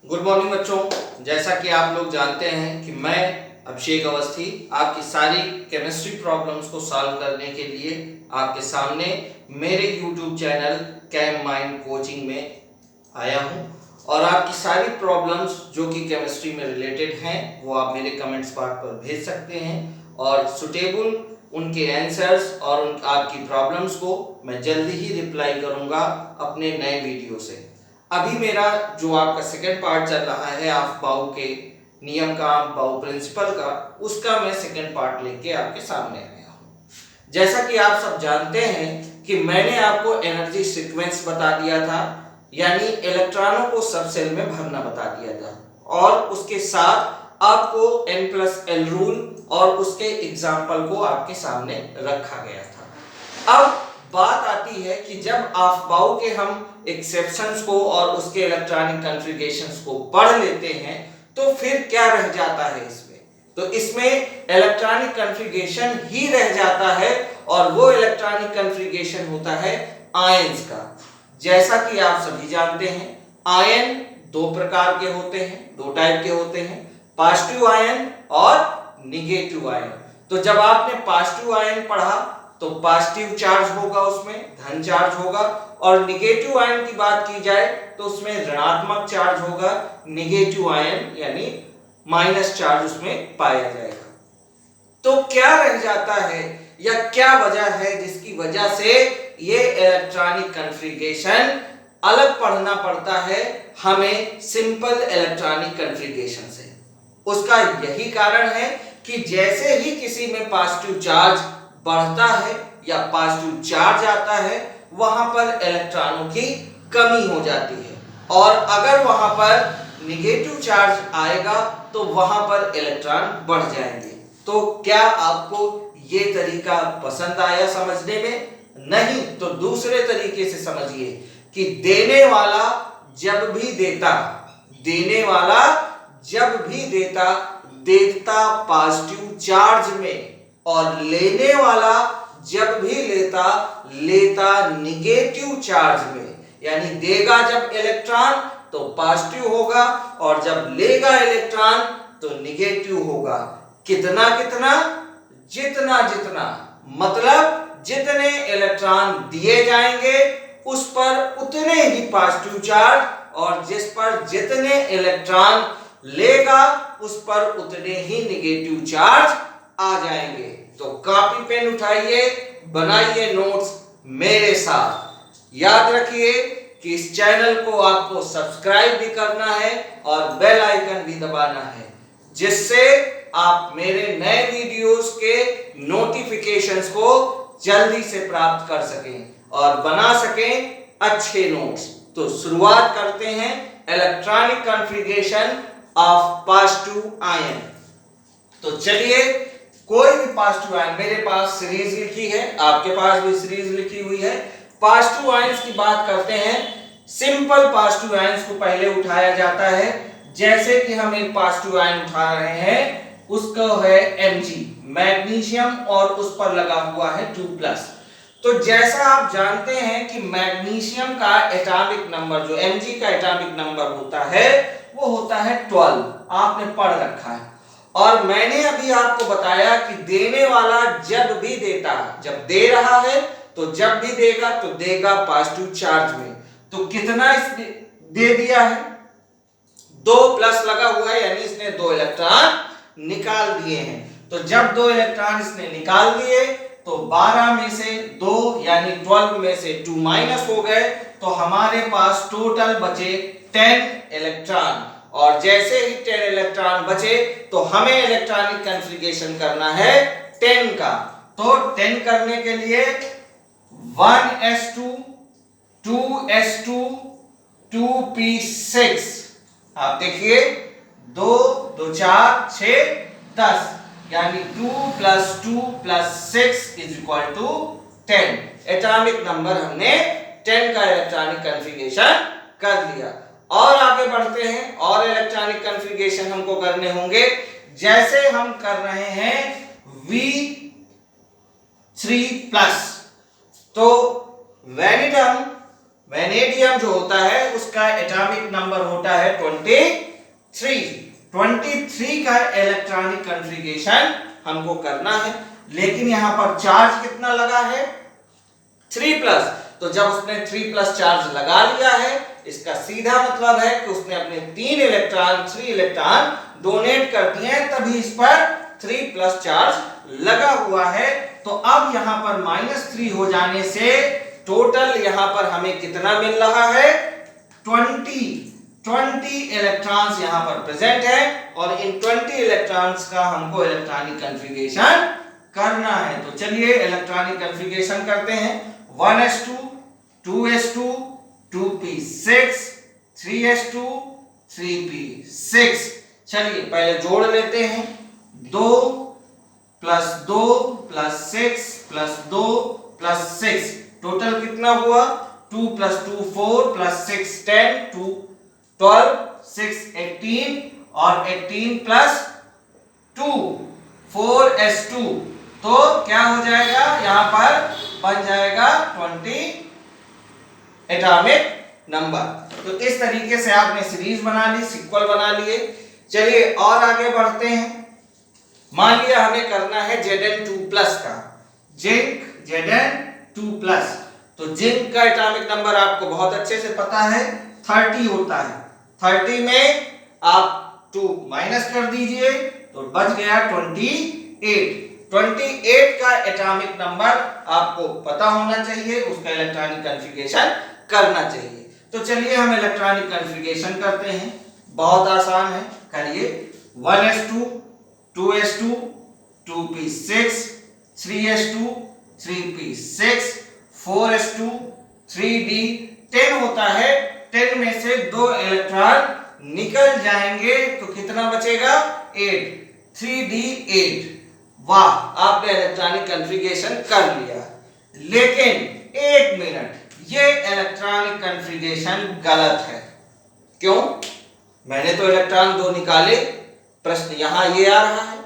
Good morning बच्चों। जैसा कि आप लोग जानते हैं कि मैं अभिषेक अवस्थी आपकी सारी केमिस्ट्री प्रॉब्लम्स को सॉल्व करने के लिए आपके सामने मेरे यूट्यूब चैनल कैम माइंड कोचिंग में आया हूं और आपकी सारी प्रॉब्लम्स जो कि केमिस्ट्री में रिलेटेड हैं वो आप मेरे कमेंट्स पार्ट पर भेज सकते हैं और सुटेबल उनके आंसर्स और आपकी प्रॉब्लम्स को मैं जल्दी ही रिप्लाई करूंगा अपने नए वीडियो से। अभी मेरा जो आपका सेकंड पार्ट चल रहा है ऑफ बाउ के नियम का, बाउ प्रिंसिपल का, उसका मैं सेकंड पार्ट लेके आपके सामने आया हूँ। जैसा कि आप सब जानते हैं कि मैंने आपको एनर्जी सीक्वेंस बता दिया था, यानी इलेक्ट्रॉनों को सब सेल में भरना बता दिया था और उसके साथ आपको n+l रूल और उसके एग्जाम्पल को आपके सामने रखा गया था। अब बात आती है कि जब ऑफ बाउ के हम एक्सेप्शंस को और उसके इलेक्ट्रॉनिक कॉन्फ़िगरेशंस को पढ़ लेते हैं तो फिर क्या रह जाता है इसमें, तो इसमें इलेक्ट्रॉनिक कॉन्फ़िगरेशन ही रह जाता है और वो इलेक्ट्रॉनिक कॉन्फ़िगरेशन होता है आयंस का। जैसा कि आप सभी जानते हैं आयन दो प्रकार के होते हैं, दो टाइप के होते हैं, पॉजिटिव आयन और निगेटिव आयन। तो जब आपने पॉजिटिव आयन पढ़ा तो पॉजिटिव चार्ज होगा, उसमें धन चार्ज होगा, और निगेटिव आयन की बात की जाए तो उसमें ऋणात्मक चार्ज होगा, निगेटिव आयन यानी माइनस चार्ज उसमें पाया जाएगा। तो क्या रह जाता है या क्या वजह है जिसकी वजह से ये इलेक्ट्रॉनिक कॉन्फ़िगरेशन अलग पढ़ना पड़ता है हमें सिंपल इलेक्ट्रॉनिक कॉन्फ़िगरेशन से? उसका यही कारण है कि जैसे ही किसी में पॉजिटिव चार्ज बढ़ता है या पॉजिटिव चार्ज आता है वहां पर इलेक्ट्रॉनों की कमी हो जाती है, और अगर वहां पर निगेटिव चार्ज आएगा तो वहां पर इलेक्ट्रॉन बढ़ जाएंगे। तो क्या आपको ये तरीका पसंद आया समझने में? नहीं तो दूसरे तरीके से समझिए कि देने वाला जब भी देता, देने वाला जब भी देता पॉजिटिव चार्ज में, और लेने वाला जब भी लेता निगेटिव चार्ज में। यानी देगा जब इलेक्ट्रॉन तो पॉजिटिव होगा और जब लेगा इलेक्ट्रॉन तो निगेटिव होगा। कितना कितना? जितना जितना, मतलब जितने इलेक्ट्रॉन दिए जाएंगे उस पर उतने ही पॉजिटिव चार्ज, और जिस पर जितने इलेक्ट्रॉन लेगा उस पर उतने ही निगेटिव चार्ज आ जाएंगे। तो कॉपी पेन उठाइए, बनाइए नोट्स मेरे साथ। याद रखिए कि इस चैनल को आपको सब्सक्राइब भी करना है और बेल आइकन भी दबाना है, जिससे आप मेरे नए वीडियोस के नोटिफिकेशंस को जल्दी से प्राप्त कर सकें और बना सकें अच्छे नोट्स। तो शुरुआत करते हैं electronic configuration of positive ion. तो चलिए, कोई भी पॉजिटिव आयन, मेरे पास सीरीज लिखी है, आपके पास भी सीरीज लिखी हुई है। पॉजिटिव आयंस की बात करते हैं। सिंपल पॉजिटिव आयंस को पहले उठाया जाता है। जैसे कि हम एक पॉजिटिव आयन उठा रहे हैं, उसको है Mg, मैग्नीशियम, और उस पर लगा हुआ है 2+। तो जैसा आप जानते हैं कि मैग्नीशियम का एटॉमिक नंबर, जो Mg का एटॉमिक नंबर होता है वो होता है 12, आपने पढ़ रखा है। और मैंने अभी आपको बताया कि देने वाला जब भी देता, जब दे रहा है तो जब भी देगा तो देगा पॉजिटिव चार्ज में। तो कितना इसने दे दिया है? 2+ लगा हुआ है, यानी इसने 2 इलेक्ट्रॉन निकाल दिए हैं। तो जब 2 इलेक्ट्रॉन इसने निकाल दिए तो 12 में से 2 यानी 12 में से 2 माइनस हो गए, तो हमारे पास टोटल बचे 10 इलेक्ट्रॉन। और जैसे ही 10 इलेक्ट्रॉन बचे तो हमें इलेक्ट्रॉनिक कॉन्फ़िगरेशन करना है 10 का। तो 10 करने के लिए 1s2 2s2 2p6, आप देखिए 2 2 4 6 10, यानी 2 + 2 + 6 = 10। एटॉमिक नंबर हमने 10 का इलेक्ट्रॉनिक कॉन्फ़िगरेशन कर लिया। और आगे बढ़ते हैं, और इलेक्ट्रॉनिक कॉन्फ़िगरेशन हमको करने होंगे। जैसे हम कर रहे हैं V3+, तो वैनिडम वेनेडियम जो होता है उसका एटॉमिक नंबर होता है 23। 23 का इलेक्ट्रॉनिक कॉन्फ़िगरेशन हमको करना है, लेकिन यहां पर चार्ज कितना लगा है 3+। तो जब उसने 3+ चार्ज लगा लिया है, इसका सीधा मतलब है कि उसने अपने 3 इलेक्ट्रॉन डोनेट कर दिए हैं, तभी इस पर 3+ चार्ज लगा हुआ है। तो अब यहां पर -3 हो जाने से टोटल यहां पर हमें कितना मिल रहा है 20 इलेक्ट्रॉन्स यहां पर प्रेजेंट है, और इन 20 इलेक्ट्रॉन्स का हमको इलेक्ट्रॉनिक कॉन्फ़िगरेशन करना है। तो चलिए इलेक्ट्रॉनिक कॉन्फ़िगरेशन करते हैं। 1s2 2s2 2p6 3s2 3p6। चलिए पहले जोड़ लेते हैं। 2 + 2 + 6 + 2 + 6 टोटल कितना हुआ 2 + 2 4 + 6 10 2 12 6 18 और 18 + 2 4s2। तो क्या हो जाएगा यहां पर बन जाएगा 20 एटॉमिक नंबर। तो इस तरीके से आपने सीरीज बना ली, सीक्वल बना लिए। चलिए और आगे बढ़ते हैं। मान लिया हमें करना है Zn2+ का, जिंक Zn2+। तो जिंक का एटॉमिक नंबर आपको बहुत अच्छे से पता है 30 होता है। 30 में आप 2 माइनस कर दीजिए तो बच गया 28। 28 का एटॉमिक नंबर आपको पता होना चाहिए, उसका इलेक्ट्रॉनिक कॉन्फ़िगरेशन करना चाहिए। तो चलिए हम इलेक्ट्रॉनिक कॉन्फ़िगरेशन करते हैं, बहुत आसान है, करिए। 1s2 2s2 2p6 3s2 3p6 4s2 3d10 होता है। 10 में से 2 इलेक्ट्रॉन निकल जाएंगे तो कितना बचेगा 8 3d8। वाह, आपने इलेक्ट्रॉनिक कॉन्फ़िगरेशन कर लिया। लेकिन एक मिनट, ये इलेक्ट्रॉनिक कॉन्फ़िगरेशन गलत है। क्यों? मैंने तो इलेक्ट्रॉन 2 निकाले, प्रश्न यहां ये आ रहा है,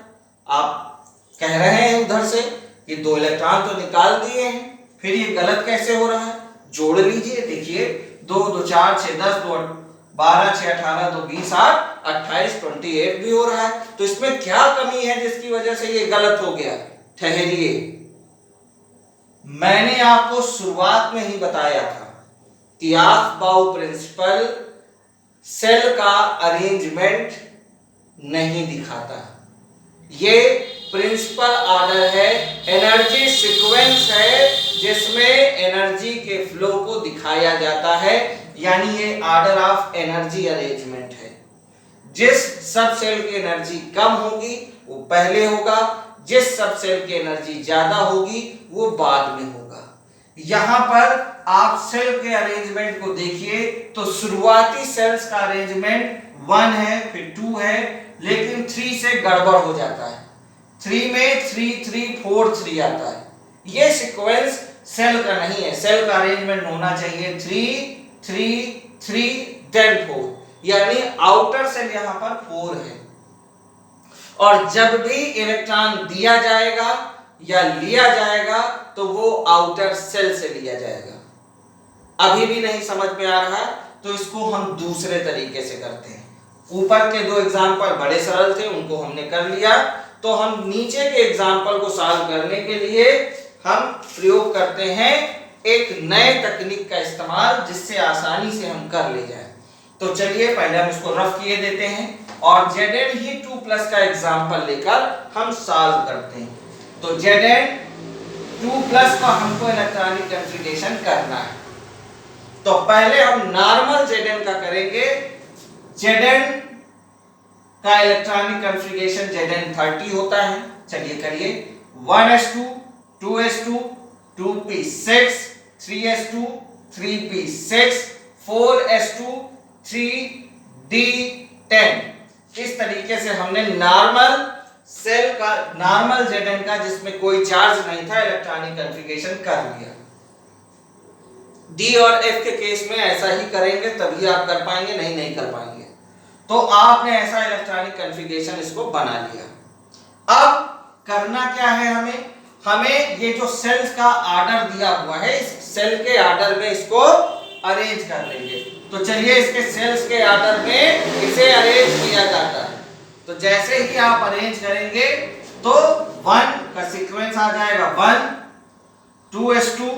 आप कह रहे हैं उधर से कि 2 इलेक्ट्रॉन तो निकाल दिए हैं, फिर ये गलत कैसे हो रहा है? जोड़ लीजिए, देखिए 2 2 4 6 10 2 12 6 18 2 20 8 28 28 भी हो रहा है। तो इसमें क्या कमी है जिसकी वजह से ये गलत हो गया? ठहरिए, मैंने आपको शुरुआत में ही बताया था कि ऑफ-बाउ प्रिंसिपल सेल का अरेंजमेंट नहीं दिखाता। ये प्रिंसिपल ऑर्डर है, एनर्जी सीक्वेंस है, जिसमें एनर्जी के फ्लो को दिखाया जाता है, यानी ये ऑर्डर ऑफ एनर्जी अरेंजमेंट है। जिस सब सेल की एनर्जी कम होगी वो पहले होगा, जिस सब सेल की एनर्जी ज्यादा होगी वो बाद में होगा। यहां पर आप सेल के अरेंजमेंट को देखिए तो शुरुआती सेल्स का अरेंजमेंट 1 है, फिर 2 है, लेकिन 3 से गड़बड़ हो जाता है। 3 में 3 3 4 3 आता है। ये सीक्वेंस सेल का नहीं है। सेल का अरेंजमेंट होना चाहिए 3 3 3 then 4, यानी आउटर सेल यहां पर 4 है। और जब भी इलेक्ट्रॉन दिया जाएगा या लिया जाएगा तो वो आउटर सेल से लिया जाएगा। अभी भी नहीं समझ में आ रहा तो इसको हम दूसरे तरीके से करते हैं। ऊपर के 2 एग्जाम्पल बड़े सरल थे, उनको हमने कर लिया, तो हम नीचे के एग्जाम्पल को सॉल्व करने के लिए हम प्रयोग करते हैं एक नए तकनीक का इस्तेमाल, जिससे आसानी से हम कर ले जाए। तो चलिए पहले हम इसको रफ किए देते हैं और Zn2+ का एग्जाम्पल लेकर हम सॉल्व करते हैं। तो Zn2+ का हमको इलेक्ट्रॉनिक कॉन्फ़िगरेशन करना है। तो पहले हम नॉर्मल Zn का करेंगे। Zn का इलेक्ट्रॉनिक कॉन्फ़िगरेशन Zn30 होता है। चलिए करिए। 1s2 2s2 2p6 3s2 3p6 4s2 3d10। इस तरीके से हमने नॉर्मल सेल का, नॉर्मल Zn का जिसमें कोई चार्ज नहीं था, इलेक्ट्रॉनिक कॉन्फ़िगरेशन कर लिया। D और F के केस में ऐसा ही करेंगे तभी आप कर पाएंगे, नहीं कर पाएंगे। तो आपने ऐसा इलेक्ट्रॉनिक कॉन्फ़िगरेशन इसको बना लिया। अब करना क्या है हमें ये जो सेल्स का ऑर्डर दिया हुआ है, इस सेल के ऑर्डर में इसको अरेंज कर लेंगे। तो चलिए इसके सेल्स के आर्डर में इसे अरेंज किया जाता है। तो जैसे ही आप अरेंज करेंगे तो 1 का सीक्वेंस आ जाएगा 1 2s2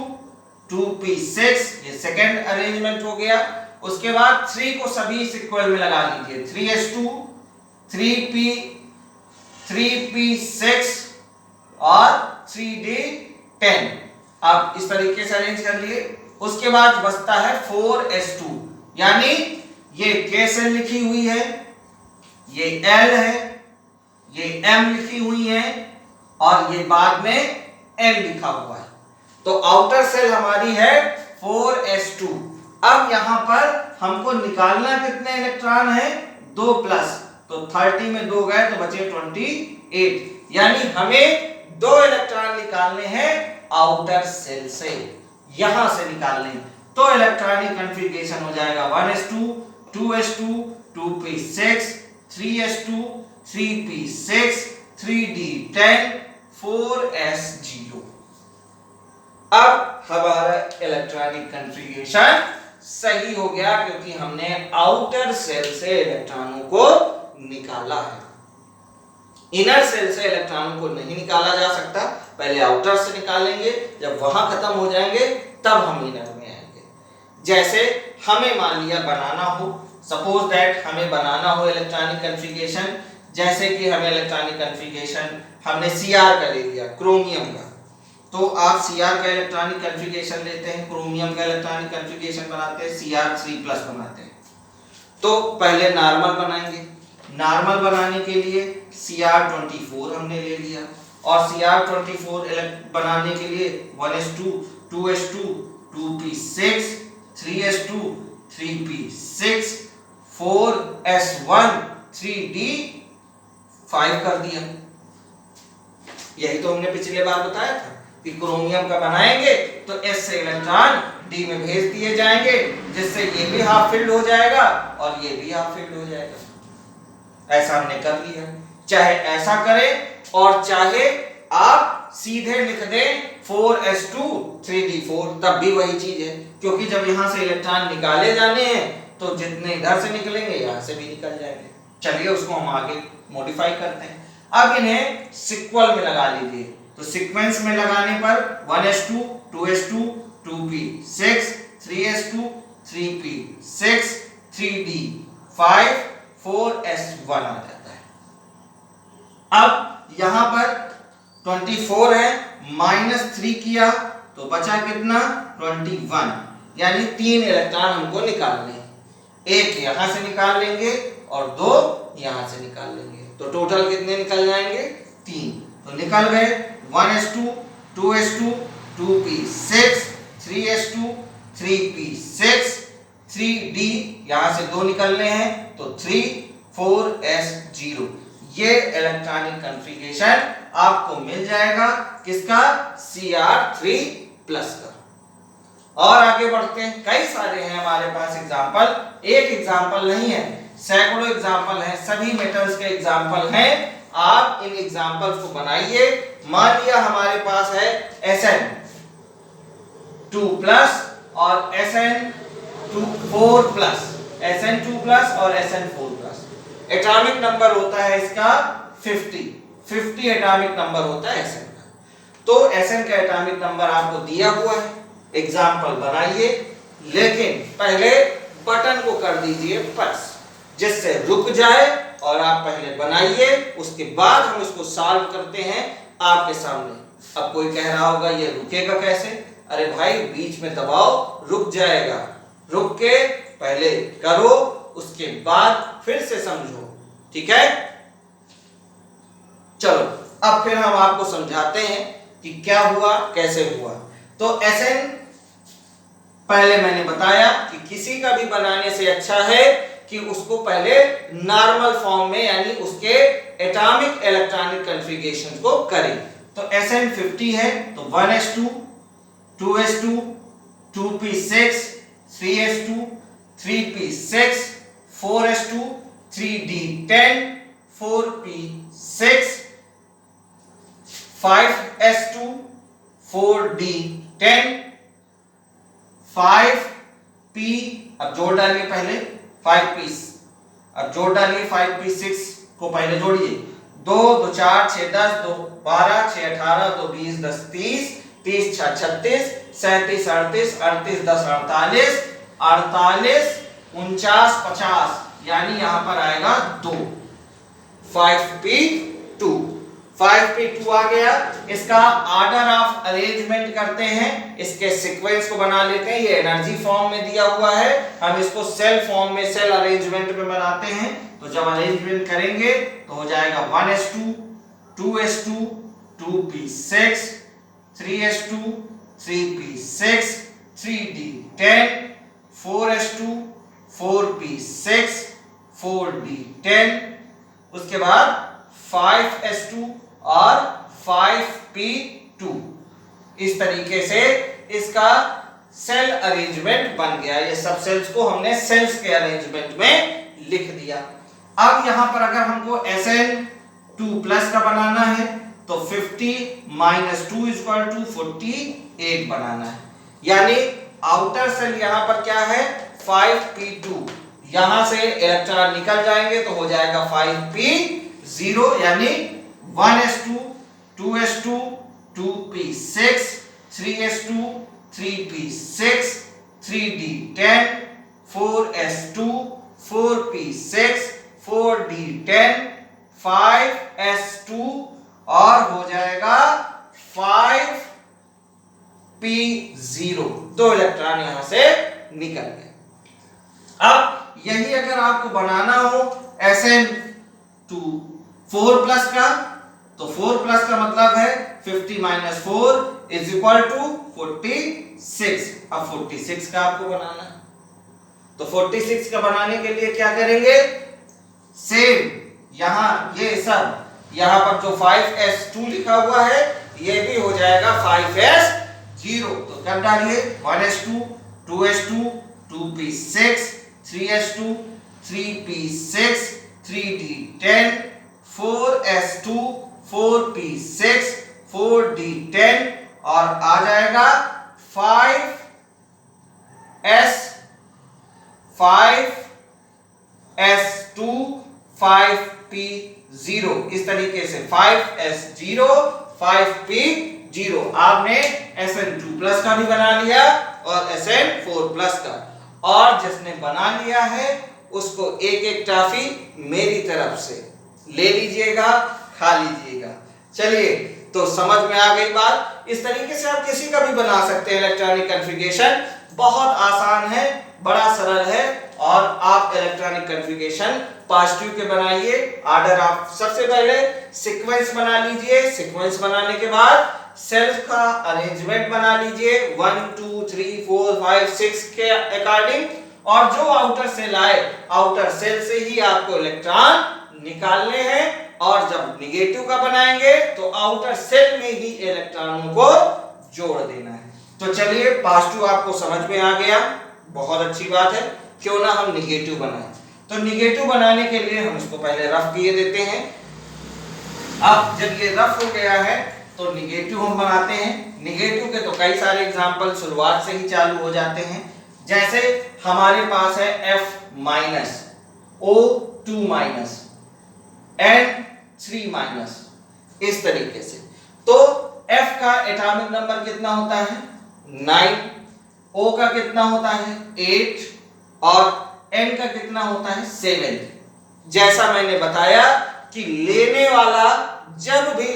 2p6, ये सेकंड अरेंजमेंट हो गया। उसके बाद 3 को सभी इक्वल में लगा लीजिए 3s2 3p 3p6 और 3d10, आप इस तरीके से अरेंज कर लिए। उसके बाद बचता है 4s2, यानी ये k सेल लिखी हुई है, ये l है, ये m लिखी हुई है और ये बाद में n लिखा हुआ है। तो आउटर सेल हमारी है 4s2। अब यहां पर हमको निकालना कितने इलेक्ट्रॉन है, 2 प्लस, तो 30 में 2 गए तो बचे 28, यानी हमें 2 इलेक्ट्रॉन निकालने हैं आउटर सेल से, यहां से निकालने। तो इलेक्ट्रॉनिक कॉन्फ़िगरेशन हो जाएगा 1s2 2s2 2p6 3s2 3p6 3d10 4s0। अब हमारा इलेक्ट्रॉनिक कॉन्फ़िगरेशन सही हो गया, क्योंकि हमने आउटर सेल से इलेक्ट्रॉनों को निकाला है। इनर सेल से इलेक्ट्रॉनों को नहीं निकाला जा सकता, पहले आउटर से निकालेंगे, जब वहां खत्म हो जाएंगे तब हम इनर में आएंगे। जैसे हमें मान लिया बनाना हो, सपोज दैट हमें बनाना हो इलेक्ट्रॉनिक कॉन्फ़िगरेशन, जैसे कि हमें इलेक्ट्रॉनिक कॉन्फ़िगरेशन हमने Cr का ले लिया क्रोमियम का, तो आप Cr का इलेक्ट्रॉनिक कॉन्फ़िगरेशन लेते हैं, क्रोमियम का इलेक्ट्रॉनिक कॉन्फ़िगरेशन बनाते हैं, Cr3+ बनाते हैं। तो पहले नॉर्मल बनाएंगे, नॉर्मल बनाने के लिए Cr24 हमने ले लिया, और Cr24 बनाने के लिए 1s2 2s2 2p6 3s2 3p6 4s1 3d5 कर दिया। यही तो हमने पिछले बार बताया था कि क्रोमियम का बनाएंगे तो S से इलेक्ट्रॉन D में भेज दिए जाएंगे, जिससे ये भी हाफ फिल्ड हो जाएगा और ये भी हाफ फिल्ड हो जाएगा। ऐसा हमने कर लिया। चाहे ऐसा करें और चाहे आप सीधे लिख दें 4s2 3d4, तब भी वही चीज है, क्योंकि जब यहां से इलेक्ट्रॉन निकाले जाने हैं तो जितने इधर से निकलेंगे यहां से भी निकल जाएंगे। चलिए उसको हम आगे मॉडिफाई करते हैं। अब इन्हें सीक्वल में लगा लीजिए, तो सीक्वेंस में लगाने पर 1s2 2s2 2p6 3s2 3p6 3d5 4s1 आ जाता है। अब यहां पर 24 है, -3 किया तो बचा कितना 21, यानी 3 इलेक्ट्रॉन हमको निकालने हैं। एक यहां से निकाल लेंगे और 2 यहां से निकाल लेंगे, तो टोटल कितने निकल जाएंगे 3। तो निकल गए 1s2 2s2 2p6 3s2 3p6 3d, यहां से 2 निकलने हैं तो 3 4s0। ये इलेक्ट्रॉनिक कॉन्फ़िगरेशन आपको मिल जाएगा किसका, Cr3+ का। और आगे बढ़ते हैं, कई सारे हैं हमारे पास एग्जांपल, एक एग्जांपल नहीं है, सैकड़ों एग्जांपल हैं, सभी मेटल्स के एग्जांपल हैं। आप इन एग्जांपल्स को बनाइए। मान लिया हमारे पास है Sn2+ और Sn4+, Sn2+ और Sn4+। एटॉमिक नंबर होता है इसका 50 एटॉमिक नंबर होता है Sn का। तो Sn का एटॉमिक नंबर आपको दिया हुआ है, एग्जांपल बनाइए, लेकिन पहले बटन को कर दीजिए प्रेस, जिससे रुक जाए, और आप पहले बनाइए, उसके बाद हम इसको सॉल्व करते हैं आपके सामने। अब कोई कह रहा होगा ये रुकेगा कैसे, अरे भाई बीच में दबाओ रुक जाएगा, रुक के पहले करो उसके बाद फिर से समझो, ठीक है। चलो अब फिर हम आपको समझाते हैं कि क्या हुआ कैसे हुआ। तो Sn पहले मैंने बताया कि किसी का भी बनाने से अच्छा है कि उसको पहले नॉर्मल फॉर्म में, यानी उसके एटॉमिक इलेक्ट्रॉनिक कॉन्फ़िगरेशन को करें। तो Sn 50 है, तो 1s2 2s2 2p6 3s2 3p6 4s2 3d10 4p6 5s2 4d10 5 p, अब जोड़ डालिए पहले 5p, अब जोड़ डालिए 5p6 को पहले जोड़िए, 2 2 4 6 10, 2 12 6 18, 2 20 10 30, 30 6 36, 37 38, 38 10 48, 48 49 50, यानी यहां पर आएगा 2, 5p2, 5p2 आ गया। इसका ऑर्डर ऑफ अरेंजमेंट करते हैं, इसके सीक्वेंस को बना लेते हैं। ये एनर्जी फॉर्म में दिया हुआ है, हम इसको सेल फॉर्म में, सेल अरेंजमेंट में बनाते हैं। तो जब अरेंजमेंट करेंगे तो हो जाएगा 1s2 2s2 2p6 3s2 3p6 3d10 4s2 4p6 4d10, उसके बाद 5s2 और 5p2। इस तरीके से इसका सेल अरेंजमेंट बन गया। ये सब सेल्स को हमने सेल्स के अरेंजमेंट में लिख दिया। अब यहां पर अगर हमको Sn2 प्लस का बनाना है तो 50 - 2 = 48 बनाना है, यानी आउटर सेल यहां पर क्या है 5p2, यहां से इलेक्ट्रॉन निकल जाएंगे तो हो जाएगा 5p0, यानी 1s2 2s2 2p6 3s2 3p6 3d10 4s2 4p6 4d10 5s2 और हो जाएगा 5p0, 2 इलेक्ट्रॉन यहां से निकल गए। अब यही अगर आपको बनाना हो Sn2 4 प्लस का, तो 4 प्लस का मतलब है 50 - 4 = 46। अब 46 का आपको बनाना है, तो 46 का बनाने के लिए क्या करेंगे, सेम यहां ये सब, यहां पर जो 5s2 लिखा हुआ है ये भी हो जाएगा 5s0। तो कर डालिए 1s2 2s2 2p6 3s2 3p6 3d10 4s2 4p6 4d10 और आ जाएगा 5s2 5p0। इस तरीके से 5s0 5p0 आपने Sn2 प्लस का भी बना लिया और Sn4 प्लस का, और जिसने बना लिया है उसको एक एक टॉफी मेरी तरफ से ले लीजिएगा, खा लीजिएगा। चलिए, तो समझ में आ गई बात। इस तरीके से आप किसी का भी बना सकते हैं इलेक्ट्रॉनिक कॉन्फ़िगरेशन, बहुत आसान है, बड़ा सरल है। और आप इलेक्ट्रॉनिक कॉन्फ़िगरेशन पॉजिटिव के बनाइए। ऑर्डर आप सबसे पहले सीक्वेंस बना लीजिए, सीक्वेंस बनाने के बाद सेल्स का अरेंजमेंट बना लीजिए 1 2 3 4 5 6 के अकॉर्डिंग, और जो आउटर सेल आए आउटर सेल से ही आपको इलेक्ट्रॉन निकालने हैं। और जब निगेटिव का बनाएंगे तो आउटर सेल में ही इलेक्ट्रॉनों को जोड़ देना है। तो चलिए, पॉजिटिव आपको समझ में आ गया, बहुत अच्छी बात है। क्यों ना हम निगेटिव बनाएं। तो निगेटिव बनाने के लिए हम इसको पहले रफ किए देते हैं। अब जब ये रफ हो गया है तो निगेटिव हम बनाते हैं। निगेटिव के तो कई सारे एग्जांपल शुरुआत से ही चालू हो जाते हैं। जैसे हमारे पास है F- O2- N3-, इस तरीके से। तो F का एटॉमिक नंबर कितना होता है 9, O का कितना होता है 8 और N का कितना होता है 7। जैसा मैंने बताया कि लेने वाला जब भी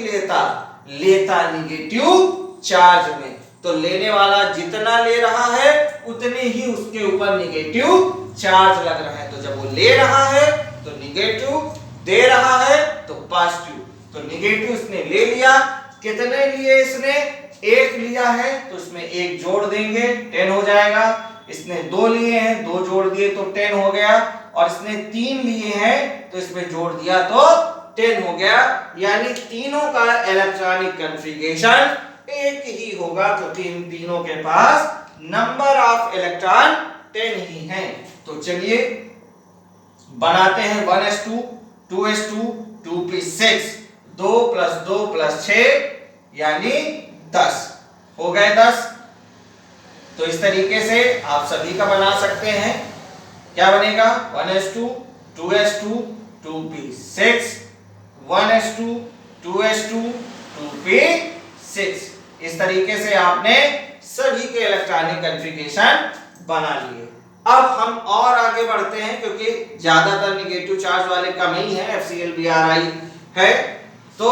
लेता निगेटिव चार्ज में, तो लेने वाला जितना ले रहा है उतने ही उसके ऊपर निगेटिव चार्ज लग रहा है। तो जब वो ले रहा है तो निगेटिव, दे रहा है तो पॉजिटिव। तो निगेटिव इसने ले लिया, कितने लिए इसने 1 लिया है तो इसमें 1 जोड़ देंगे 10 हो जाएगा। इसने 2 लिए हैं, 2 जोड़ दिए तो 10 हो गया। और इसने 3 लिए हैं तो इसमें जोड़ दिया तो 10 हो गया। यानी तीनों का इलेक्ट्रॉनिक कॉन्फ़िगरेशन एक ही होगा, क्योंकि इन तीनों के पास नंबर ऑफ इलेक्ट्रॉन 10 ही हैं। तो चलिए बनाते हैं 1s2 2s2 2p6, 2 + 2 + 6 यानी 10 हो गए 10। तो इस तरीके से आप सभी का बना सकते हैं। क्या बनेगा? 1s2 2s2 2p6 1s2 2s2 2p6। इस तरीके से आपने सभी के इलेक्ट्रॉनिक कॉन्फ़िगरेशन बना लिए। अब हम और आगे बढ़ते हैं, क्योंकि ज्यादातर निगेटिव चार्ज वाले कम ही है, FCl Bri है, तो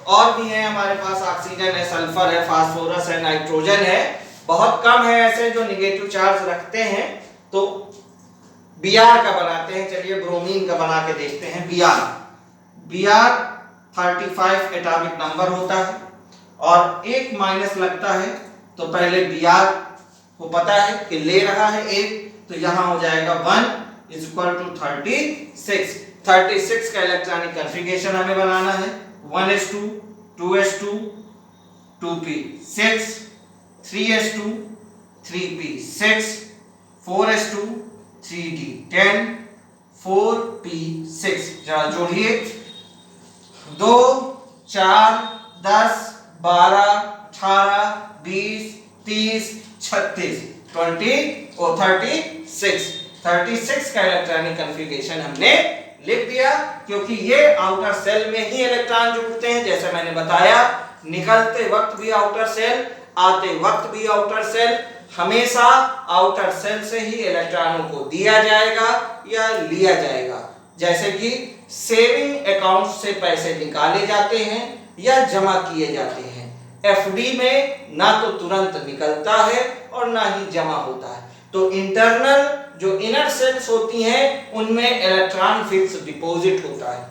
और भी है हमारे पास, ऑक्सीजन है, सल्फर है, फास्फोरस है, नाइट्रोजन है, बहुत कम है ऐसे जो निगेटिव चार्ज रखते हैं। तो Br का बनाते हैं, चलिए ब्रोमीन का बना के देखते हैं। Br 35 एटॉमिक नंबर होता है और एक माइनस लगता है, तो पहले Br को पता है कि ले रहा है एक, तो यहां हो जाएगा 1 इज इक्वल टू 36। 36 का इलेक्ट्रॉनिक कॉन्फ़िगरेशन हमें बनाना है। 1s2 2s2 2p6 3s2 3p6 4s2 3d10 4p6। जरा जोड़िए, 2 4 10 12 18 20 30 36 20 और 36 का इलेक्ट्रॉनिक कॉन्फ़िगरेशन हमने लिख दिया, क्योंकि ये आउटर सेल में ही इलेक्ट्रॉन जुड़ते हैं। जैसे मैंने बताया, निकलते वक्त भी आउटर सेल, आते वक्त भी आउटर सेल, हमेशा आउटर सेल से ही इलेक्ट्रॉनों को दिया जाएगा या लिया जाएगा। जैसे कि सेविंग अकाउंट से पैसे निकाले जाते हैं या जमा किए जाते हैं, FD में ना तो तुरंत निकलता है और ना ही जमा होता है। तो इंटरनल जो इनर सेल्स होती हैं, उनमें इलेक्ट्रॉन फिक्स डिपॉजिट होता है,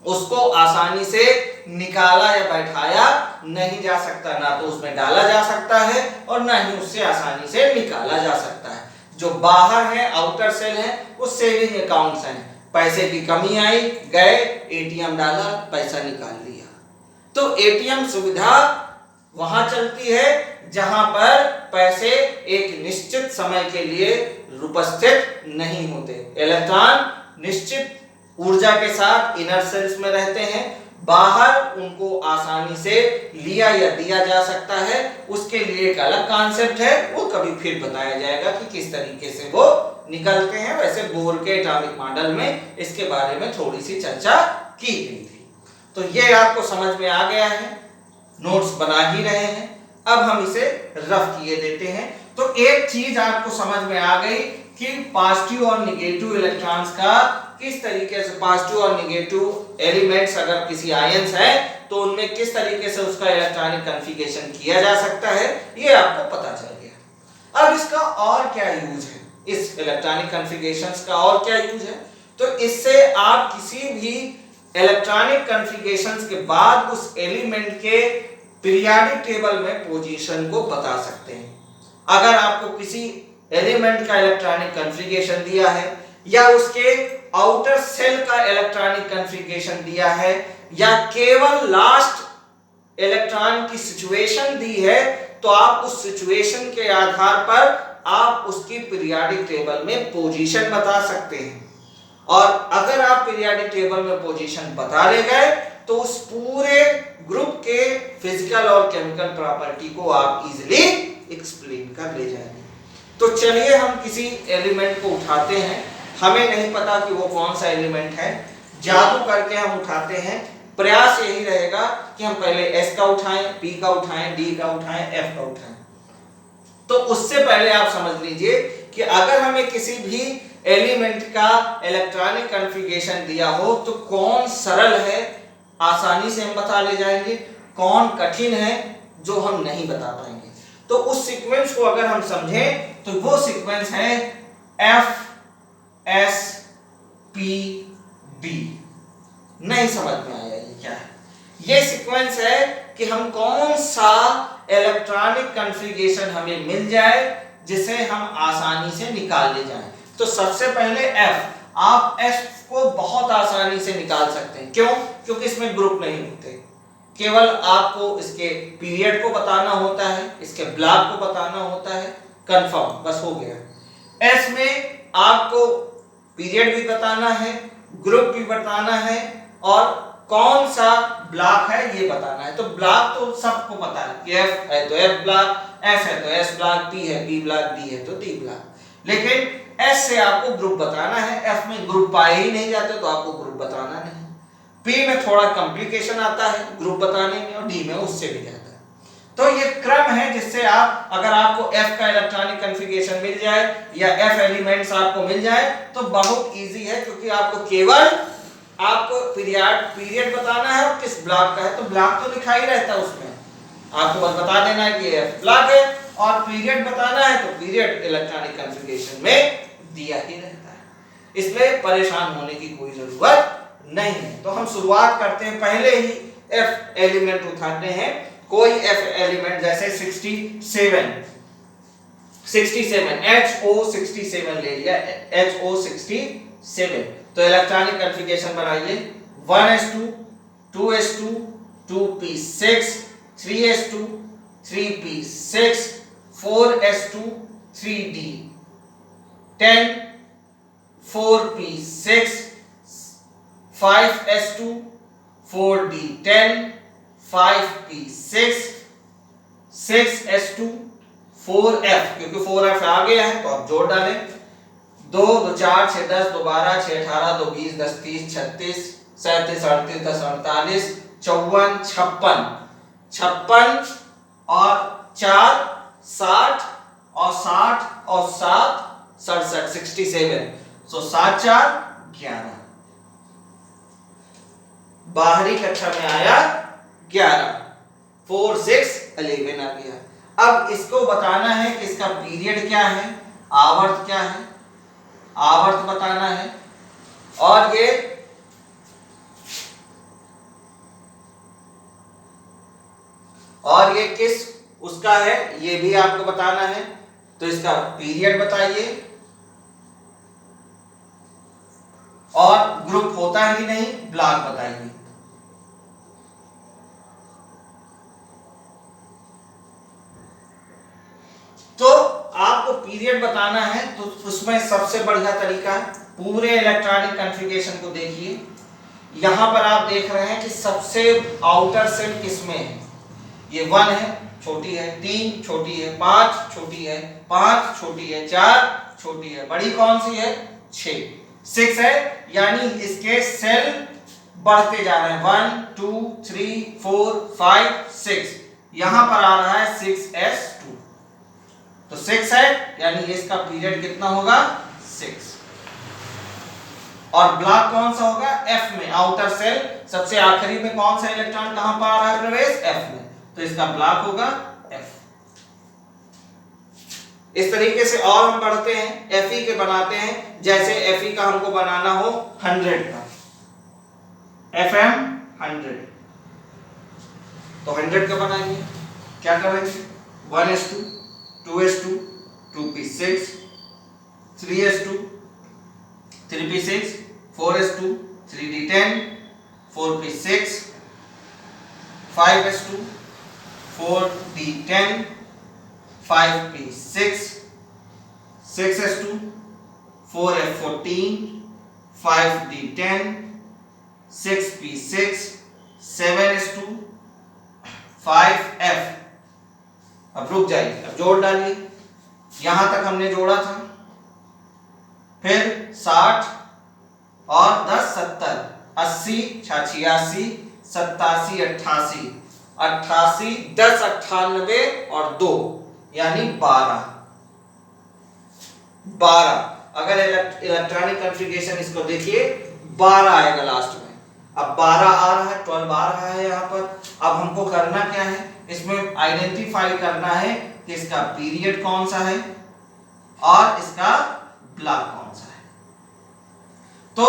उसको आसानी से निकाला या बैठाया नहीं जा सकता, ना तो उसमें डाला जा सकता है और ना ही उससे आसानी से निकाला जा सकता है। जो बाहर है, आउटर सेल है, वो सेविंग अकाउंट्स हैं, पैसे की कमी आई, गए ATM डाला, पैसा निकाल लिया। तो ATM सुविधा वहां चलती है जहां पर पैसे एक निश्चित समय के लिए उपस्थित नहीं होते। इलेक्ट्रॉन निश्चित ऊर्जा के साथ इनर सेल्स में रहते हैं, बाहर उनको आसानी से लिया या दिया जा सकता है। उसके लिए एक अलग कॉन्सेप्ट है, वो कभी फिर बताया जाएगा कि किस तरीके से वो निकलते हैं। वैसे बोर के एटॉमिक मॉडल में इसके बारे में थोड़ी सी चर्चा की गई थी। तो ये आपको समझ में आ गया है, नोट्स बना ही रहे हैं, अब हम इसे रफ किए देते हैं। तो एक चीज आपको समझ में आ गई कि पॉजिटिव और नेगेटिव इलेक्ट्रॉन्स का किस तरीके से, पॉजिटिव और नेगेटिव एलिमेंट्स अगर किसी आयंस है तो उनमें किस तरीके से उसका इलेक्ट्रॉनिक कॉन्फ़िगरेशन किया जा सकता है, ये आपको पता चल गया। अब इसका और क्या यूज है, इस इलेक्ट्रॉनिक कॉन्फ़िगरेशंस का और क्या यूज है? तो इससे आप किसी भी इलेक्ट्रॉनिक कॉन्फ़िगरेशंस के बाद उस एलिमेंट के पीरियोडिक टेबल में पोजीशन को बता सकते हैं। अगर आपको किसी एलिमेंट का इलेक्ट्रॉनिक कॉन्फ़िगरेशन दिया है या उसके आउटर सेल का इलेक्ट्रॉनिक कॉन्फ़िगरेशन दिया है या केवल लास्ट इलेक्ट्रॉन की सिचुएशन दी है, तो आप उस सिचुएशन के आधार पर आप उसकी पीरियोडिक टेबल में पोजीशन बता सकते हैं। और अगर आप पीरियोडिक टेबल में पोजीशन बता ले गए तो उस पूरे ग्रुप के फिजिकल और केमिकल प्रॉपर्टी को आप इजीली एक्सप्लेन कर ले जाएंगे। तो चलिए हम किसी एलिमेंट को उठाते हैं, हमें नहीं पता कि वो कौन सा एलिमेंट है, जादू करके हम उठाते हैं। प्रयास यही रहेगा कि हम पहले S का उठाएं, P का उठाएं, D का उठाएं, F का उठाएं। तो उससे पहले आप समझ लीजिए कि अगर हमें किसी भी एलिमेंट का इलेक्ट्रॉनिक कॉन्फ़िगरेशन दिया हो तो कौन सरल है, आसानी से हम बता ले जाएंगे, कौन कठिन है जो हम नहीं बता पाएंगे। तो उस सीक्वेंस को अगर हम समझें तो वो सीक्वेंस है F S P D। नहीं समझ में आया ये क्या है? ये सीक्वेंस है कि हम कौन सा इलेक्ट्रॉनिक कॉन्फ़िगरेशन हमें मिल जाए जिसे हम आसानी से निकाल ले जाएं। तो सबसे पहले F, आप F को बहुत आसानी से निकाल सकते हैं। क्यों? क्योंकि इसमें ग्रुप नहीं होते, केवल आपको इसके पीरियड को बताना होता है, इसके ब्लॉक को बताना होता है, कंफर्म, बस हो गया। S में आपको पीरियड भी बताना है, ग्रुप भी बताना है और कौन सा ब्लॉक है ये बताना है। तो ब्लॉक तो सबको पता है कि F है तो F ब्लॉक, S है तो S ब्लॉक, P है P ब्लॉक, D है तो D ब्लॉक, लेकिन S से आपको ग्रुप बताना है। F में ग्रुप पाए ही नहीं जाते तो आपको ग्रुप बताना नहीं। P में थोड़ा कॉम्प्लिकेशन आता है ग्रुप बताने में, और D में उससे भी ज्यादा। तो ये क्रम है जिससे आप, अगर आपको F का इलेक्ट्रॉनिक कॉन्फ़िगरेशन मिल जाए या F एलिमेंट्स आपको मिल जाए तो बहुत इजी है, क्योंकि आपको केवल आपको पीरियड बताना है और किस ब्लॉक का है। तो ब्लॉक तो लिखा ही रहता है उसमें, आपको बस बता देना है कि ये F ब्लॉक है, और पीरियड बताना है तो पीरियड इलेक्ट्रॉनिक कॉन्फ़िगरेशन में दिया ही रहता है, इसलिए परेशान होने की कोई जरूरत नहीं है। तो हम शुरुआत करते हैं, पहले ही F एलिमेंट उठाते हैं। कोई F एलिमेंट जैसे 67 HO67 ले लिया, HO67। तो इलेक्ट्रॉनिक कॉन्फ़िगरेशन बनाइए 1s2 2s2 2p6 3s2 3p6 4s2 3d 10 4p6 5s2 4d10 5p6 6s2 4f, क्योंकि 4f आ गया है तो आप जोड़ डालें। 2 2 4 6 10 2 12 6 18 2 20 10 30 36 37 38 10 48 54 56 56 और 4 60 और 60 और 7 67 67। सो 7 4 11, बाहरी कक्षा में आया 11, 4 6 11 आ गया। अब इसको बताना है कि इसका पीरियड क्या है, आवर्त क्या है, आवर्त बताना है, और ये किस उसका है ये भी आपको बताना है। तो इसका पीरियड बताइए, और ग्रुप होता ही नहीं ब्लॉक बताइए। तो आपको पीरियड बताना है तो उसमें सबसे बढ़िया तरीका है, पूरे इलेक्ट्रॉनिक कॉन्फ़िगरेशन को देखिए। यहां पर आप देख रहे हैं कि सबसे आउटर सेल किसमें है, ये 1 है, छोटी है, 3 छोटी है, 5 छोटी है, 5 छोटी है, 4 छोटी है, बड़ी कौन सी है 6 है, यानी इसके सेल बढ़ते जा रहे हैं 1 2 3 4 5 6, यहां पर आ रहा है 6s2, तो 6 है, यानी इसका पीरियड कितना होगा 6। और ब्लॉक कौन सा होगा F में, आउटर सेल सबसे आखिरी में कौन सा इलेक्ट्रॉन कहां पर आ रहा है प्रवेश, F में, तो इसका ब्लॉक होगा F। इस तरीके से और हम बढ़ते हैं, Fe के बनाते हैं। जैसे Fe का हमको बनाना हो 100 का, Fm 100, तो 100 का बनाएंगे, क्या करेंगे 1s2 2s2 2p6 3s2 3p6 4s2 3d10 4p6 5s2 4d10 5p6 6s2 4f14 5d10 6p6 7s2 5f। अब रुक जाइए, अब जोड़ डालिए, यहां तक हमने जोड़ा था, फिर 60 और 10 70 80 86 87 88 88 10 98 और 2 यानी 12। अगर इलेक्ट्रॉनिक कॉन्फ़िगरेशन इसको देखिए 12 आएगा लास्ट में। अब 12 आ रहा है, 12 आ रहा है यहाँ पर। अब हमको करना क्या है, इसमें आइडेंटिफाई करना है कि इसका पीरियड कौन सा है और इसका ब्लॉक कौन सा है। तो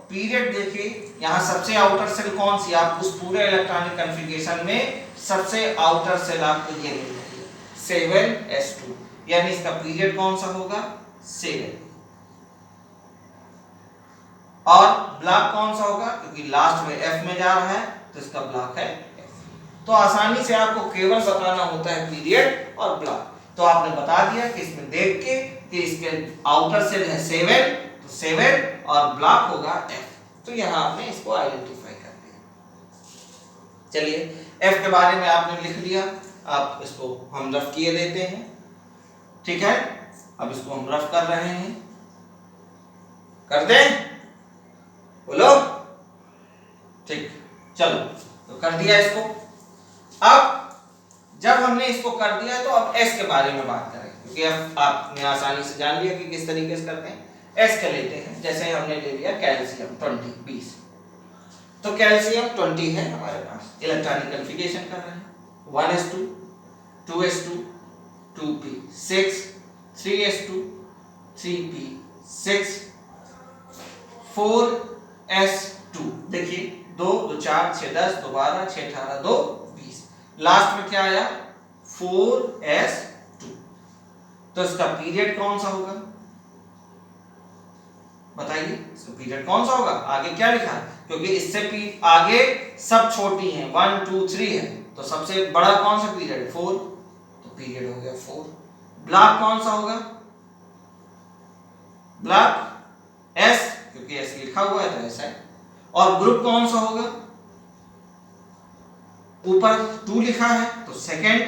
पीरियड देखिए, यहाँ सबसे आउटर सेल कौन सी, आप उस पूरे इलेक्ट्रॉनिक कॉन्फ़िगरेशन में सबसे आउटर सेल आपको ये मिल रही है 7s2, यानी इसका पीरियड कौन सा होगा 7। और ब्लॉक कौन सा होगा, क्योंकि लास्ट में F में जा रहा है तो इसका ब्लॉक है F। तो आसानी से आपको केवल बताना होता है पीरियड और ब्लॉक। तो आपने बता दिया कि इसमें देख के कि इसके आउटर सेल है 7, तो 7 और ब्लॉक होगा F। तो यहाँ आपने इसको आइडेंटिफाई कर दिया। चलिए एफ के बारे में आपने लिख लिया, आप इसको हम रफ किए देते हैं, ठीक है। अब इसको हम रफ कर रहे हैं, कर दें, बोलो, ठीक, चलो तो कर दिया इसको। अब जब हमने इसको कर दिया तो अब एस के बारे में बात करें, क्योंकि एफ आपने आसानी से जान लिया कि किस तरीके से करते हैं। एस के लेते हैं, जैसे हमने ले लिया कैल्शियम 20, तो कैल्शियम 20 है हमारे पास, इलेक्ट्रॉनिक कॉन्फ़िगरेशन कर रहे हैं 1s2 2s2 2p 6 3s2 3p 6 4s2, देखिए 2 2 4 6 10 2 12 6 18 2 20, लास्ट में क्या आया 4s2। तो इसका पीरियड कौन सा होगा बताइए, इसका पीरियड कौन सा होगा, आगे क्या लिखा है, क्योंकि इससे आगे सब छोटी हैं 1 2 3 है, तो सबसे बड़ा कौन सा पीरियड 4, तो पीरियड हो गया 4। ब्लॉक कौन सा होगा, ब्लॉक एस, क्योंकि एस लिखा हुआ है तो ऐसा है। और ग्रुप कौन सा होगा, ऊपर 2 लिखा है तो सेकंड,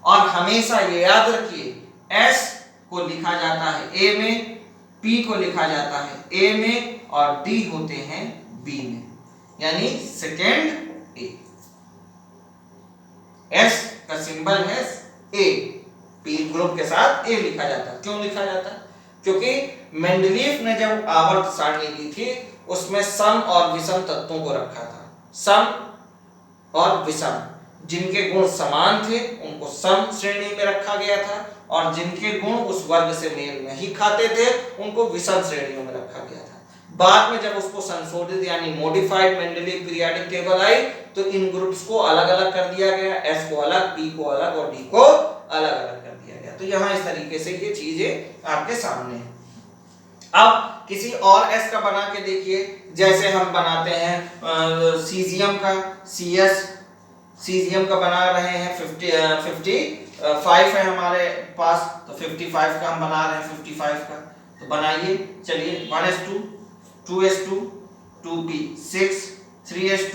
और हमेशा ये याद रखिए एस को लिखा जाता है ए में, पी को लिखा जाता है ए में, और डी होते हैं बी में, यानी सेकंड ए। एस का सिंबल है ए, पी ग्रुप के साथ ए लिखा जाता है। क्यों लिखा जाता है, क्योंकि मेंडलीफ ने जब आवर्त सारणी दी थी उसमें सम और विषम तत्वों को रखा था। सम और विषम, जिनके गुण समान थे उनको सम श्रेणी में रखा गया था, और जिनके गुण उस वर्ग से मेल नहीं खाते थे उनको विषम श्रेणियों में रखा गया था। बाद में जब उसको संशोधित यानी modified Mendeleev periodic table I तो इन ग्रुप्स को अलग अलग कर दिया गया, एस को अलग, पी को अलग और डी को अलग अलग कर दिया गया। तो यहाँ इस तरीके से ये चीजें आपके सामने है। अब किसी और एस का बना के देखिए, जैसे हम बनाते हैं सीजियम का, सीजियम का बना रहे हैं 55 है हमारे पास, तो 55 का हम बना रहे हैं 55 का, तो बनाइए, चलिए 1s2 2s2 2p 6 3s2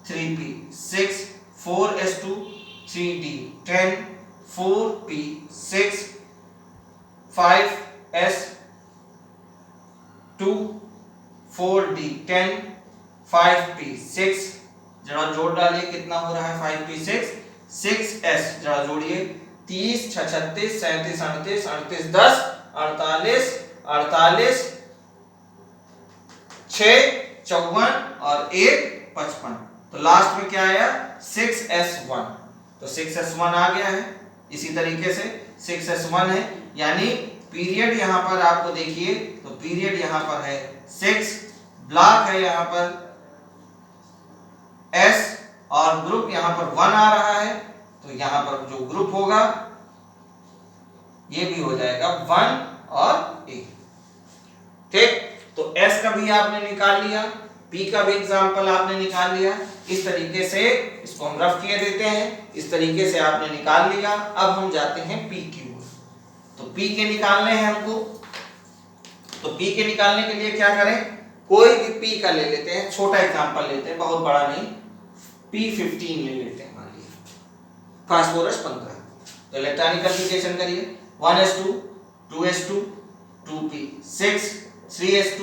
3p 6 4s2 3d 10 4p 6 5s2 4d 10 5p 6, जरा जोड़ डालिए कितना हो रहा है 5p 6 6s, जरा जोड़िए 30 36 37 38 38 10 48 48 6 54 और 1 55, तो लास्ट में क्या आया 6s1, तो 6s1 आ गया है। इसी तरीके से 6s1 है, यानी पीरियड यहां पर आपको देखिए, तो पीरियड यहां पर है 6, ब्लॉक है यहां पर s, और ग्रुप यहां पर 1 आ रहा है, तो यहां पर जो ग्रुप होगा ये भी हो जाएगा 1 और 1, ठीक। तो s का भी आपने निकाल लिया, p का भी एग्जांपल आपने निकाल लिया। इस तरीके से इसको हम रफ किए देते हैं, इस तरीके से आपने निकाल लिया। अब हम जाते हैं p की ओर, तो p के निकालने हैं हमको, तो p के निकालने के लिए क्या करें, कोई भी p का ले लेते हैं, छोटा एग्जांपल लेते हैं, बहुत बड़ा नहीं, p15 ले लेते हैं, मान लीजिए फास्फोरस 15, तो इलेक्ट्रॉनिक कॉन्फ़िगरेशन करिए 1s2 2s2 2p 6 3s2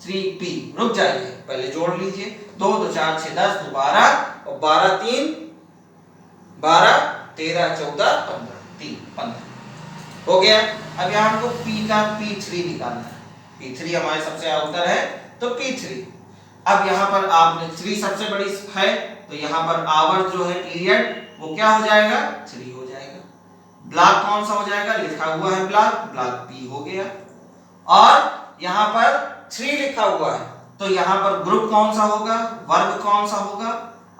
3p, रुक जाइए पहले जोड़ लीजिए, 2 2 4 6 10 2 12 और 12 3 12 13 14 15 3 15 हो गया। अब यहाँ हमको p का p3 निकालना है, p3 हमारे सबसे आउटर है, तो p3। अब यहाँ पर आपने 3 सबसे बड़ी है, तो यहाँ पर आवर्त जो है पीरियड वो क्या हो जाएगा 3 हो जाएगा। ब्लॉक कौन सा हो जाएगा, लिखा हुआ है ब्लॉक p हो गया, और यहाँ पर 3 लिखा हुआ है, तो यहाँ पर ग्रुप कौन सा होगा, वर्ग कौन सा होगा।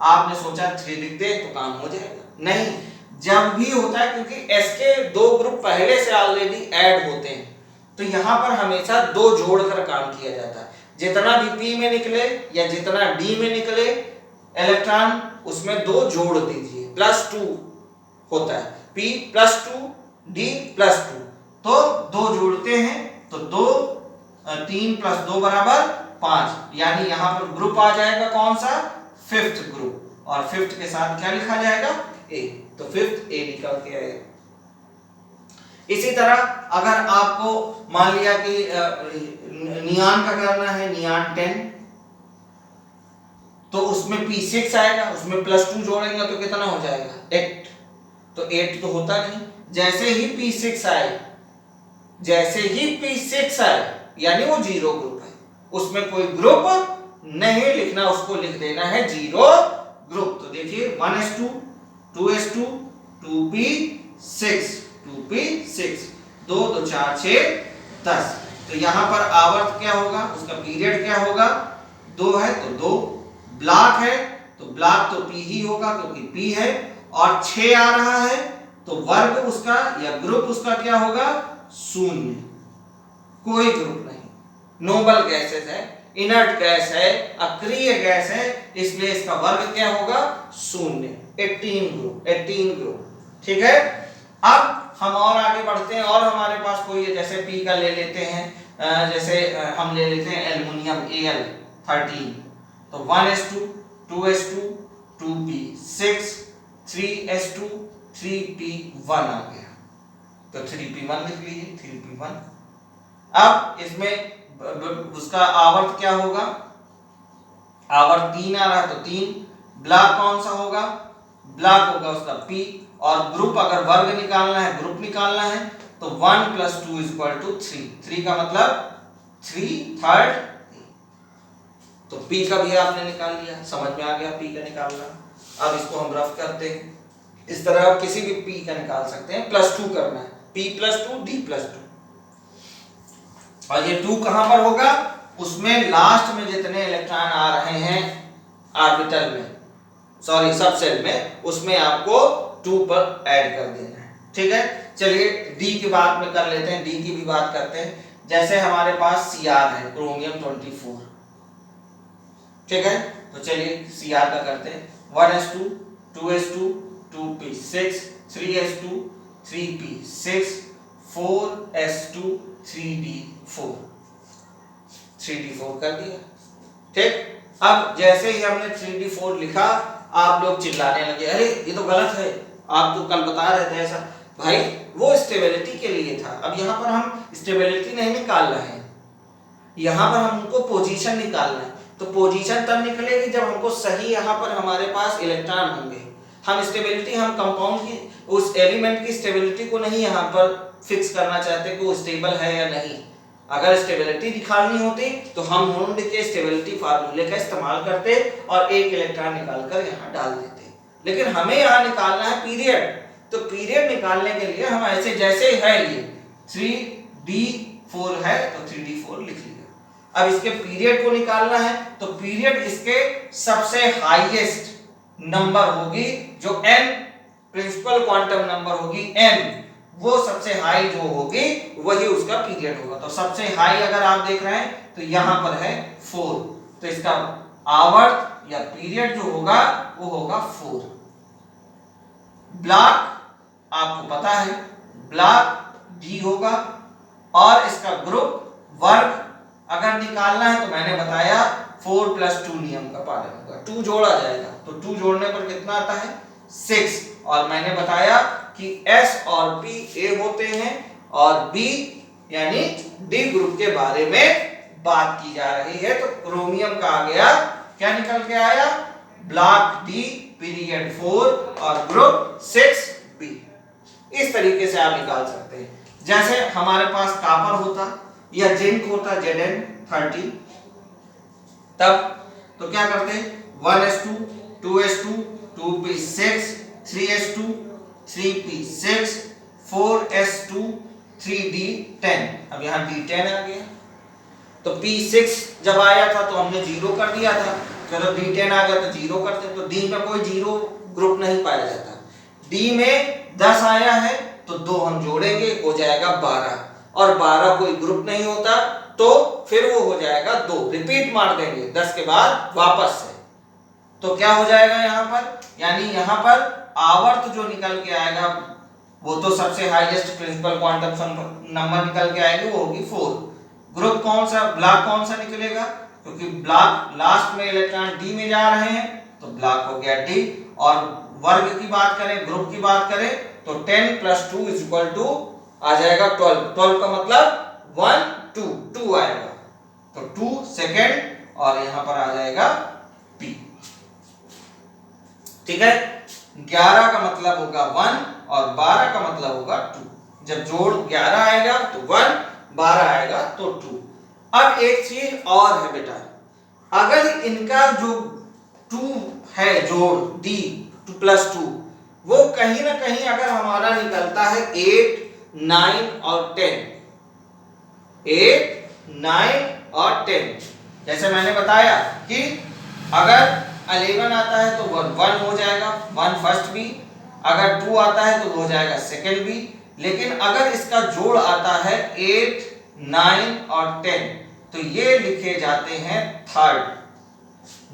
आपने सोचा 3 लिख दे तो काम हो जाएगा, नहीं, जब भी होता है क्योंकि s के 2 ग्रुप पहले से ऑलरेडी ऐड होते हैं, तो यहाँ पर हमेशा 2 जोड़कर काम किया जाता है। जितना भी p में निकले या जितना d में निकले इलेक्ट्रॉन, उसमें 2 जोड़ दीजिए, +2 होता है, p +2 d +2, तो 2 जोड़ते हैं, तो 2 3 + 2 = 5, यानी यहाँ पर ग्रुप आ जाएगा कौन सा, 5th ग्रुप, और फिफ्थ के साथ क्या लिखा जाएगा, ए, तो फिफ्थ ए निकल के आएगा। इसी तरह अगर आपको मान लिया कि नियान का करना है, नियान 10, तो उसमें P6 आएगा, उसमें +2 जोड़ेंगे तो कितना हो जाएगा, 8, तो 8 तो होता नहीं। जैसे ही P6 आए यानी वो जीरो ग्रुप है, उसमें कोई ग्रुप नहीं लिखना, उसको लिख देना है जीरो ग्रुप। तो देखिए 1s2 2s2 2p6 2p6 2 2 4 6 10। तो यहां पर आवर्त क्या होगा, उसका पीरियड क्या होगा, 2 है तो 2, ब्लॉक है तो ब्लॉक तो p ही होगा क्योंकि p है, और 6 आ रहा है तो वर्ग उसका या ग्रुप उसका क्या होगा, शून्य, कोई ग्रुप नहीं। नोबल गैसेस है, इनर्ट गैस है, अक्रिय गैस है, इसलिए इसका वर्ग क्या होगा, शून्य, 18 ग्रुप। ठीक है, अब हम और आगे बढ़ते हैं, और हमारे पास कोई जैसे P का ले लेते हैं, जैसे हम ले लेते हैं एल्युमिनियम Al13, तो 1s2 2s2 2p6 3s2 3p1 आ गया, तो 3p1 लिख लीजिए, 3p1। अब इसमें उसका आवर्त क्या होगा, आवर्त 3 आ रहा है तो 3, ब्लॉक कौन सा होगा, ब्लॉक होगा उसका p, और ग्रुप अगर वर्ग निकालना है, ग्रुप निकालना है तो 1 + 2 = 3, 3 का मतलब 3/3, तो p का भी आपने निकाल लिया, समझ में आ गया p का निकालना। अब इसको हम रफ करते हैं, इस तरह आप किसी भी p का निकाल सकते हैं, +2 करना है, p + 2 d + 2, और ये 2 कहां पर होगा, उसमें लास्ट में जितने इलेक्ट्रॉन आ रहे हैं ऑर्बिटल में, सॉरी सबसेल में, उसमें आपको 2 पर ऐड कर देना है। ठीक है, चलिए डी की बात में कर लेते हैं, डी की भी बात करते हैं। जैसे हमारे पास Cr है, क्रोमियम 24, ठीक है, तो चलिए Cr का करते हैं, 1s2 2s2 2p6 3s2 3p6 4s2 3d4 3d4 कर दिया। ठीक, अब जैसे ही हमने 3d4 लिखा, आप लोग चिल्लाने लगे, अरे ये तो गलत है, आप तो कल बता रहे थे ऐसा। भाई वो स्टेबिलिटी के लिए था, अब यहाँ पर हम स्टेबिलिटी नहीं निकाल रहे हैं, यहाँ पर हमको पोजीशन निकालना है। तो पोजीशन तब निकलेगी जब हमको सही यहाँ पर हमारे पास इलेक्ट्रॉन होंगे। हम स्टेबिलिटी, हम कंपाउंड की उस एलिमेंट की स्टेबिलिटी को नहीं यहाँ पर फिक्स करना चाहते कि वो स्टेबल है या नहीं। अगर स्टेबिलिटी दिखानी होती तो हम वुंड के स्टेबिलिटी फार्मूले का इस्तेमाल करते और एक इलेक्ट्रॉन निकालकर यहाँ डाल देते, लेकिन हमें यहाँ निकालना है पीरियड। तो पीरियड निकालने के लिए हम ऐसे, जैसे है ये 3d4 है तो 3d4 लिख लिया। अब इसके पीरियड को निकालना है, तो पीरियड इसके सबसे हाईएस्ट नंबर होगी, जो n प्रिंसिपल क्वांटम नंबर होगी n, वो सबसे हाई जो होगी वही उसका पीरियड होगा। तो सबसे हाई अगर आप देख रहे हैं तो यहां पर है 4, तो इसका आवर्त या पीरियड जो होगा वो होगा 4। ब्लॉक आपको पता है, ब्लॉक D होगा, और इसका ग्रुप वर्ग अगर निकालना है तो मैंने बताया 4 + 2 नियम का पालन होगा, 2 जोड़ा जाएगा, तो 2 जोड़ने पर कितना आता है 6, और मैंने बताया कि S और P A होते हैं और B यानी D ग्रुप के बारे में बात की जा रही है। तो क्रोमियम का आ गया, क्या निकल के आया, ब्लॉक D पीरियड 4 और ग्रुप 6B। इस तरीके से आप निकाल सकते हैं। जैसे हमारे पास कॉपर होता या जिंक होता Zn30, तब तो क्या करते, 1s2 2s2 2p6 3s2 3p6 4s2 3d10। अब यहाँ d10 आ गया, तो p6 जब आया था तो हमने 0 कर दिया था, चलो d10 आ गया तो 0 करते, तो d में कोई 0 ग्रुप नहीं पाया जाता। d में 10 आया है तो 2 हम जोड़ेंगे, हो जाएगा 12, और 12 कोई ग्रुप नहीं होता तो फिर वो हो जाएगा 2, रिपीट मार देंगे 10 के बाद वापस से, तो क्या हो जाएगा यहाँ पर, यानी यहाँ पर आवर्त जो निकल के आएगा वो तो सबसे हाईएस्ट प्रिंसिपल क्वांटम नंबर निकल के आएगी, वो होगी 4। ग्रुप कौन सा, ब्लॉक कौन सा निकलेगा, क्योंकि ब्लॉक लास्ट में इलेक्ट्रॉन D में जा रहे हैं तो ब्लॉक हो गया डी। और वर्ग की बात करें, ग्रुप की बात करें, तो 10 + 2 = आ जाएगा 12। 12 का मतलब 1 2 आएगा, तो 2 सेकेंड और यहां पर आ जाएगा पी। ठीक है, 11 का मतलब होगा 1 और 12 का मतलब होगा 2। जब जोड़ 11 आएगा तो 1, 12 आएगा तो 2। अब एक चीज और है बेटा, अगर इनका जो 2 है जोड़ डी 2 + 2, वो कहीं ना कहीं अगर हमारा निकलता है 8, 9 और 10, 8, 9 और 10, जैसे मैंने बताया कि अगर 11 आता है तो 1 हो जाएगा, 1 फर्स्ट बी। अगर 2 आता है तो हो जाएगा सेकेंड बी। लेकिन अगर इसका जोड़ आता है 8, 9 और 10, तो ये लिखे जाते हैं थर्ड।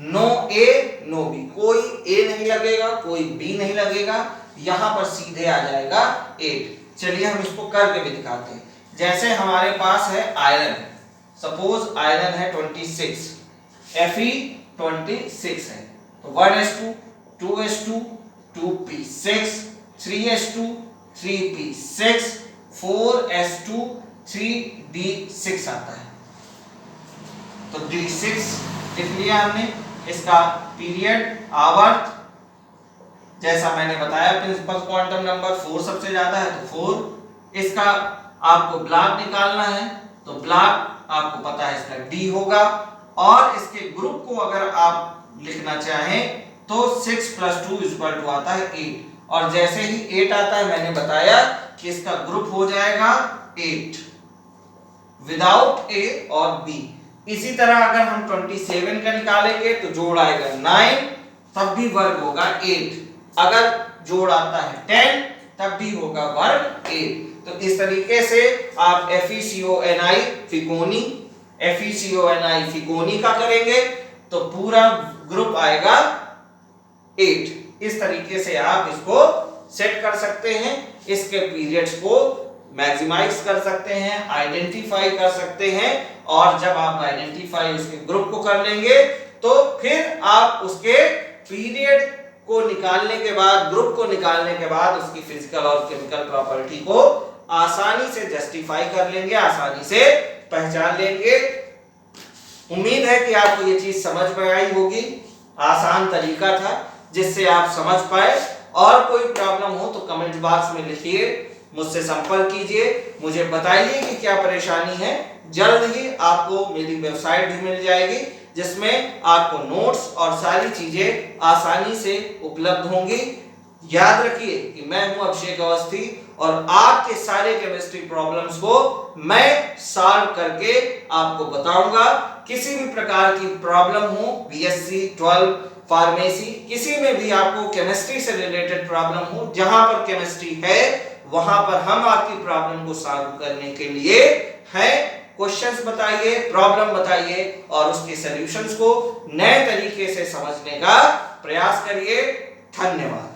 नो ए नो बी, कोई ए नहीं लगेगा, कोई बी नहीं लगेगा, यहां पर सीधे आ जाएगा 8। चलिए हम इसको करके भी दिखाते हैं। जैसे हमारे पास है आयरन, सपोज आयरन है 26, Fe 26 है, तो 1s2 2s2 2p6 3s2 3p6 4s2 3d6 आता है, तो d6 लिख लिया हमने। इसका पीरियड आवर्त जैसा मैंने बताया प्रिंसिपल क्वांटम नंबर 4 सबसे ज्यादा है, तो 4। इसका आपको ब्लॉक निकालना है, तो ब्लॉक आपको पता है इसका डी होगा। और इसके ग्रुप को अगर आप लिखना चाहें तो 6 + 2 = आता है 8। और जैसे ही 8 आता है मैंने बताया कि इसका ग्रुप हो जाएगा 8 विदाउट ए और बी। इसी तरह अगर हम 27 का निकालेंगे तो जोड़ आएगा 9, तब भी वर्ग होगा 8। अगर जोड़ आता है 10, तब भी होगा वर्ग 8। तो इस तरीके से आप FeCONi फिकोनी का करेंगे तो पूरा ग्रुप आएगा 8। इस तरीके से आप इसको सेट कर सकते हैं, इसके पीरियड्स को मैक्सिमाइज कर सकते हैं, आइडेंटिफाई कर सकते हैं। और जब आप आइडेंटिफाई उसके ग्रुप को कर लेंगे तो फिर आप उसके पीरियड को निकालने के बाद, ग्रुप को निकालने के बाद उसकी फिजिकल और केमिकल प्रॉपर्टी को आसानी से जस्टिफाई कर लेंगे, आसानी से पहचान लेंगे। उम्मीद है कि आपको ये चीज समझ में आई होगी। आसान तरीका था जिससे आप समझ पाए। और कोई प्रॉब्लम हो तो कमेंट बॉक्स में लिखिए, मुझसे संपर्क कीजिए, मुझे बताइए कि क्या परेशानी है। जल्द ही आपको मेरी वेबसाइट भी मिल जाएगी जिसमें आपको नोट्स और सारी चीजें आसानी से उपलब्ध होंगी। याद रखिए कि मैं हूं अभिषेक अवस्थी और आपके सारे केमिस्ट्री प्रॉब्लम्स को मैं सॉल्व करके आपको बताऊंगा। किसी भी प्रकार की प्रॉब्लम हो, BSc 12 फार्मेसी, किसी में भी आपको केमिस्ट्री से रिलेटेड प्रॉब्लम हो, जहां पर केमिस्ट्री है वहां पर हम आपकी प्रॉब्लम को सॉल्व करने के लिए हैं। क्वेश्चंस बताइए, प्रॉब्लम बताइए और उसके सॉल्यूशंस को नए तरीके से समझने का प्रयास करिए। धन्यवाद।